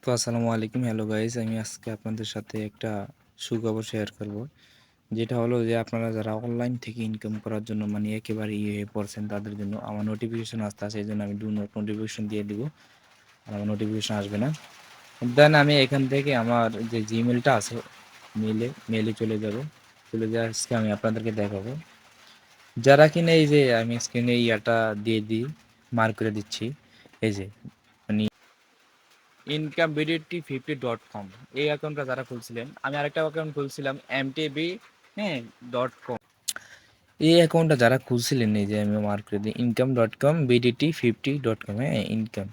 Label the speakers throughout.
Speaker 1: তো আসসালামু আলাইকুম, হ্যালো গাইস। আমি আজকে আপনাদের সাথে একটা সুখবর শেয়ার করব, যেটা হলো যে আপনারা যারা অনলাইন থেকে ইনকাম করার জন্য মানে একেবারে ইয়ে হয়ে পড়ছেন, তাদের জন্য আমার নোটিফিকেশন আসতে আছে। এই জন্য আমি ডু নট নোটিফিকেশন দিয়ে দিব, আর আমার নোটিফিকেশন আসবে না। দেন আমি এখান থেকে আমার যে জিমেলটা আছে মেলে চলে যাব। চলে যাওয়া আজকে আমি আপনাদেরকে দেখাবো, যারা কিনা এই যে আমি স্ক্রিনে ইয়াটা দিয়ে দিই, মার্ক করে দিচ্ছি। এই যে মানে incomeBDT50.com, এই অ্যাকাউন্টটা যারা খুলছিলেন, আমি আরেকটা অ্যাকাউন্ট খুলছিলাম MTB, হ্যাঁ .com। এই অ্যাকাউন্টটা যারা খুলছিলেন, এই যে আমি মার্ক করে দিই income.com BDT50.com, হ্যাঁ ইনকাম।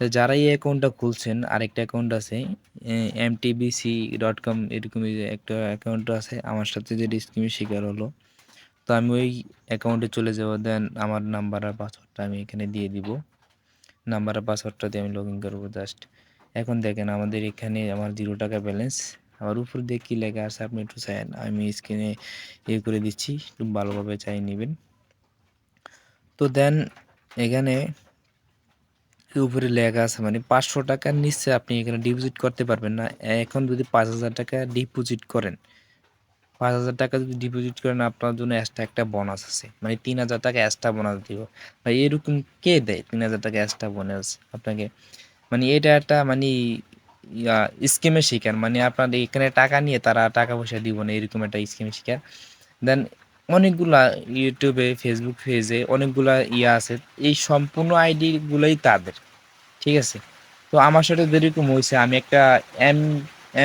Speaker 1: যারা এই অ্যাকাউন্টটা খুলছেন, আরেকটা অ্যাকাউন্ট আছে MTBC.com, এরকমই একটা অ্যাকাউন্ট আছে আমার সাথে, যে স্কিমের শিকার হলো। তো আমি ওই অ্যাকাউন্টে চলে যাব। দেন আমার নাম্বার আর পাসওয়ার্ডটা আমি এখানে দিয়ে দিব। নাম্বার আর পাসওয়ার্ডটা দিয়ে আমি লগ ইন করবো জাস্ট। এখন দেখেন আমাদের এখানে আমার 0 টাকা ব্যালেন্স। আমার উপর দিয়ে কী লেখা আছে আপনি একটু চান, আমি স্ক্রিনে ইয়ে করে দিচ্ছি, একটু ভালোভাবে চাই নেবেন। তো দেন এখানে উপরে লেখা আছে মানে 500 টাকার নিচে আপনি এখানে ডিপোজিট করতে পারবেন না। এখন যদি 5,000 টাকা ডিপোজিট করেন, 5,000 টাকা যদি ডিপোজিট করেন, আপনার জন্য এক্সট্রা একটা বোনাস আছে, মানে 3,000 টাকা এক্সট্রা বোনাস দিব। ভাই এরকম কে দেয় 3,000 টাকা এক্সট্রা বোনাস আপনাকে? মানে এটা একটা মানে ইয়া স্কিমের শিকার, মানে আপনাদের এখানে টাকা নিয়ে তারা টাকা পয়সা দিব না, এরকম একটা স্কিমের শিকার। দেন অনেকগুলা ইউটিউবে, ফেসবুক পেজে অনেকগুলা ইয়া আছে, এই সম্পূর্ণ আইডিগুলোই তাদের, ঠিক আছে। তো আমার সাথে যেরকম হয়েছে, আমি একটা এম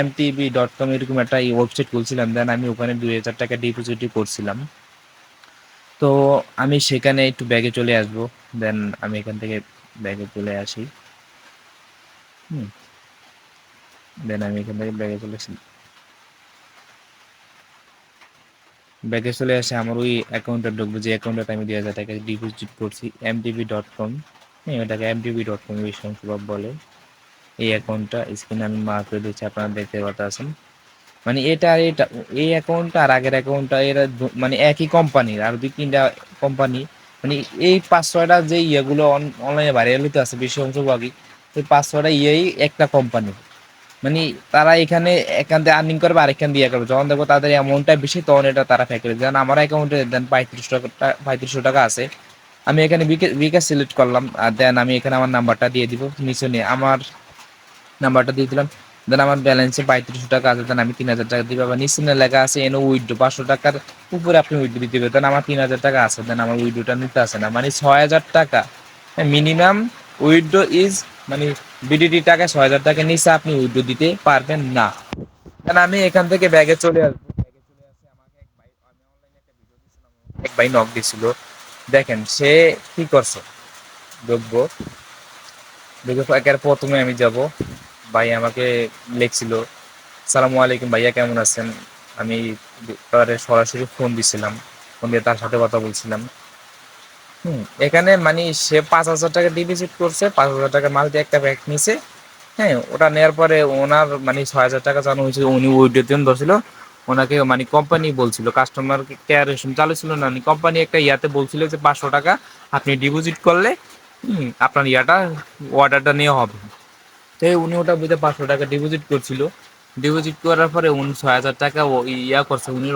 Speaker 1: MTB.com এরকম একটা ওয়েবসাইট খুলছিলাম। দেন আমি ওখানে 2,000 টাকা ডিপোজিট করছিলাম। তো আমি সেখানে একটু ব্যাগে চলে আসবো। দেন আমি এখান থেকে ব্যাগে চলে আসি। হুম। দেন আমি এখান থেকে ব্যাগে চলে আসে আমার ওই অ্যাকাউন্টে ঢুকবো, যে অ্যাকাউন্টে আমি 2,000 টাকা ডিপোজিট করছি, MTB.com। হ্যাঁ, ওটাকে MTB.com বিশ্বসম্ভব বলে। এই অ্যাকাউন্টটা স্ক্রিনে আমি মার্ক করে দিচ্ছি, আপনারা দেখতে পাচ্ছেন। মানে এটা আর এটা, এই অ্যাকাউন্টটা আর আগের অ্যাকাউন্টটা, এরা মানে একই কোম্পানির, আর 2-3টা কোম্পানি। মানে এই 5-6টা যে ইয়েগুলো অনলাইনে ভাইরাল হতে আছে বেশি অংশভাগই, এই 5-6টা ইয়েই একটা কোম্পানি। মানে তারা এখানে এখান থেকে আর্নিং করবে, আর এখান দিয়ে করবে। যখন দেখবো তাদের অ্যামাউন্টটা বেশি, তখন এটা তারা ফ্যাক্টরি দেন আমার অ্যাকাউন্টে। দেন 3500 টাকা আছে। আমি এখানে বিকাশ সিলেক্ট করলাম, আর দেন আমি এখানে আমার নাম্বারটা দিয়ে দিব, নিচে নিয়ে আমার নাম্বারটা দিয়ে দিলাম। দেন আমার ব্যালেন্সে 3500 টাকা আছে। দেন আমি 3,000 টাকা দিব। আবার নিচে লেখা আছে এনো উইড্রো, 500 টাকার উপরে আপনি উইড্রো দিতে হবে। দেন আমার 3,000 টাকা আছে। দেন আমার উইড্রোটা নিতে আসে না, মানে 6,000 টাকা মিনিমাম উইড্রো ইজ, মানে বিডিটি টাকা 6,000 টাকা নিচে আপনি উইড্রো দিতে পারবেন না। দেন আমি এখান থেকে ব্যাগে চলে আসবো। ব্যাগে চলে আসে আমাকে এক ভাই, আমি অনলাইনে একটা ভিডিও দিয়েছিলাম, এক ভাই নক দিছিল। দেখেন সে কি করছে, দেখবো। দেখে একের প্রথমে আমি যাব, ভাই আমাকে লিখছিল, সালামু আলাইকুম ভাইয়া, কেমন আছেন। আমি তারে সরাসরি ফোন দিছিলাম, ফোন দিয়ে তার সাথে কথা বলছিলাম। এখানে মানে সে 5,000 টাকা ডিপোজিট করছে, 5,000 টাকা মাল দিয়ে একটা ব্যাগ নিছে। হ্যাঁ, ওটা নেওয়ার পরে ওনার মানে 6,000 টাকা জানো হয়েছে, উনি উইড্রোর জন্য ধরছিল। ওনাকে মানে কোম্পানি বলছিল, কাস্টমার কেয়ার চালু ছিল না, কোম্পানি একটা ইয়াতে বলছিল যে 500 টাকা আপনি ডিপোজিট করলে আপনার ইয়াটা অর্ডারটা নেওয়া হবে। তো উনি ওটা বুঝে 500 টাকা ডিপোজিট করছিল। ডিপোজিট করার পরে উনি 6,000 টাকা ইয়া করছে, উনি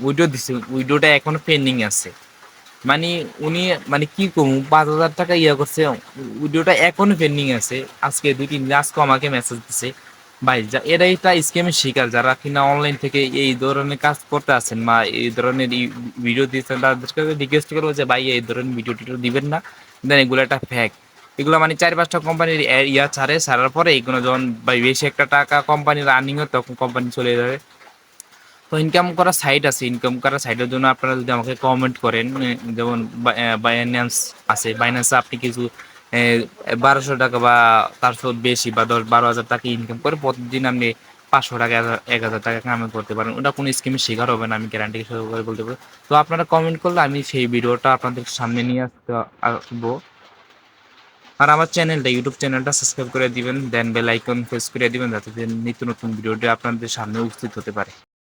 Speaker 1: উইড্রো দিচ্ছে, উইড্রোটা এখনো পেন্ডিং আছে। মানে উনি মানে কি করবো, 5,000 টাকা ইয়া করছে, উইড্রোটা এখনো পেন্ডিং আছে। আজকে 2-3 দিন আজকে আমাকে মেসেজ দিছে। ভাই এরা একটা স্ক্যামের শিকার, যারা কিনা অনলাইন থেকে এই ধরনের কাজ করতে আছেন বা এই ধরনের ভিডিও দিচ্ছেন, তাদেরকে রিকোয়েস্ট করবো যে ভাই এই ধরনের ভিডিও টিডিও দিবেন না। দেন এগুলো একটা ফ্যাক। এগুলো মানে 4-5টা কোম্পানির ইয়া ছাড়ার পরে এগুলো যখন ভাই বেশি একটা টাকা কোম্পানির আর্নিং হয়, তখন কোম্পানি চলে যাবে। তো ইনকাম করা সাইট আছে, ইনকাম করা সাইটের জন্য আপনারা যদি আমাকে কমেন্ট করেন, যেমন বাইন্যান্স আছে, বাইন্যান্সে আপনি কিছু 1,200 টাকা বা তার বেশি বা 10-12 হাজার টাকা ইনকাম করে প্রতিদিন আপনি 500 টাকা 1,000 টাকা কামাই করতে পারেন। ওটা কোনো স্কিমের শিকার হবে না, আমি গ্যারান্টি সহকারে বলতে পারি। তো আপনারা কমেন্ট করলে আমি সেই ভিডিওটা আপনাদের সামনে নিয়ে আসবো। আর আমার চ্যানেলটা, ইউটিউব চ্যানেলটা সাবস্ক্রাইব করে দিবেন, দেন বেল আইকন প্রেস করে দিবেন, যাতে নিত্য নতুন ভিডিওটি আপনাদের সামনে উপস্থিত হতে পারে।